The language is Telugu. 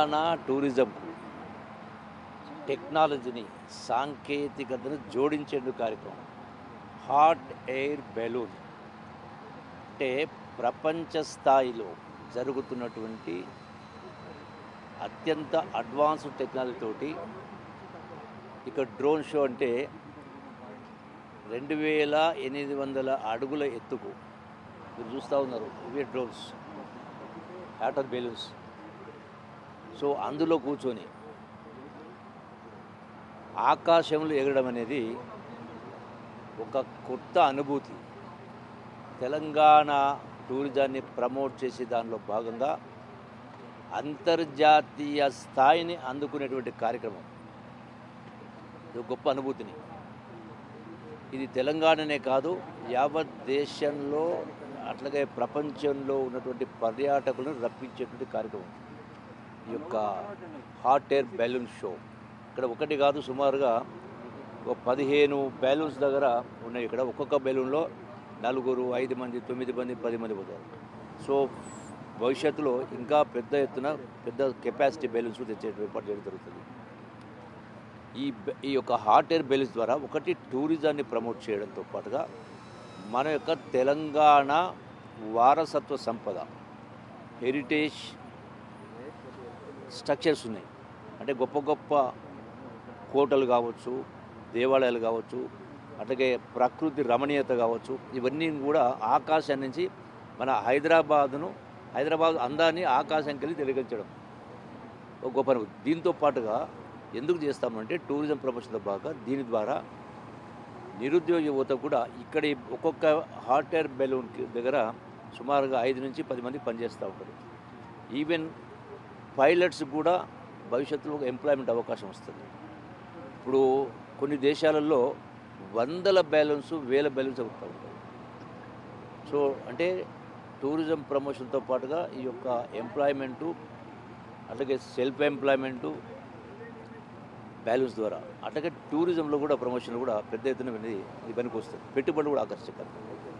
మన టూరిజంకు టెక్నాలజీని, సాంకేతికతను జోడించేందుకు కార్యక్రమం. హాట్ ఎయిర్ బెలూన్ అంటే ప్రపంచ స్థాయిలో జరుగుతున్నటువంటి అత్యంత అడ్వాన్స్డ్ టెక్నాలజీ తోటి ఇక్కడ డ్రోన్ షో అంటే 2800 అడుగుల ఎత్తుకు మీరు చూస్తూ ఉన్నారు. ఇవే డ్రోన్స్, వాటర్ బెలూన్స్. సో అందులో కూర్చొని ఆకాశంలో ఎగరడం అనేది ఒక కొత్త అనుభూతి. తెలంగాణ టూరిజాన్ని ప్రమోట్ చేసే దానిలో భాగంగా అంతర్జాతీయ స్థాయిని అందుకునేటువంటి కార్యక్రమం. ఇది గొప్ప అనుభూతిని. ఇది తెలంగాణనే కాదు, యావత్ దేశంలో అట్లాగే ప్రపంచంలో ఉన్నటువంటి పర్యాటకులను రప్పించేటువంటి కార్యక్రమం ఈ యొక్క హాట్ ఎయిర్ బెలూన్ షో. ఇక్కడ ఒకటి కాదు, సుమారుగా ఒక 15 బెలూన్స్ దగ్గర ఉన్నాయి. ఇక్కడ ఒక్కొక్క బెలూన్లో 4, 5 మంది, 9 మంది, 10 మంది పోతారు. సో భవిష్యత్తులో ఇంకా పెద్ద ఎత్తున పెద్ద కెపాసిటీ బెలూన్స్ తెచ్చే ఏర్పాటు చేయడం జరుగుతుంది. ఈ యొక్క హాట్ ఎయిర్ బెలూన్స్ ద్వారా ఒకటి టూరిజాన్ని ప్రమోట్ చేయడంతో పాటుగా మన యొక్క తెలంగాణ వారసత్వ సంపద, హెరిటేజ్ స్ట్రక్చర్స్ ఉన్నాయి. అంటే గొప్ప గొప్ప కోటలు కావచ్చు, దేవాలయాలు కావచ్చు, అట్లాగే ప్రకృతి రమణీయత కావచ్చు, ఇవన్నీ కూడా ఆకాశం నుంచి మన హైదరాబాద్ అందాన్ని ఆకాశంకి వెళ్ళి తెలియగించడం ఒక గొప్ప అనుభూతి. దీంతో పాటుగా ఎందుకు చేస్తామంటే టూరిజం ప్రమోషన్తో బాగా దీని ద్వారా నిరుద్యోగ యువత కూడా ఇక్కడ ఒక్కొక్క హాట్ ఎయిర్ బెలూన్ దగ్గర సుమారుగా 5 నుంచి 10 మంది పనిచేస్తూ ఉంటారు. ఈవెన్ పైలట్స్ కూడా భవిష్యత్తులో ఎంప్లాయ్మెంట్ అవకాశం వస్తుంది. ఇప్పుడు కొన్ని దేశాలలో 100 బెలూన్స్, 1000 బెలూన్స్ అవుతూ ఉంటాయి. సో అంటే టూరిజం ప్రమోషన్తో పాటుగా ఈ యొక్క ఎంప్లాయ్మెంటు, అట్లాగే సెల్ఫ్ ఎంప్లాయ్మెంటు బ్యాలెన్స్ ద్వారా, అట్లాగే టూరిజంలో కూడా ప్రమోషన్లు కూడా పెద్ద ఎత్తున ఇది పనికి వస్తుంది. పెట్టుబడులు కూడా ఆకర్షిస్తారు.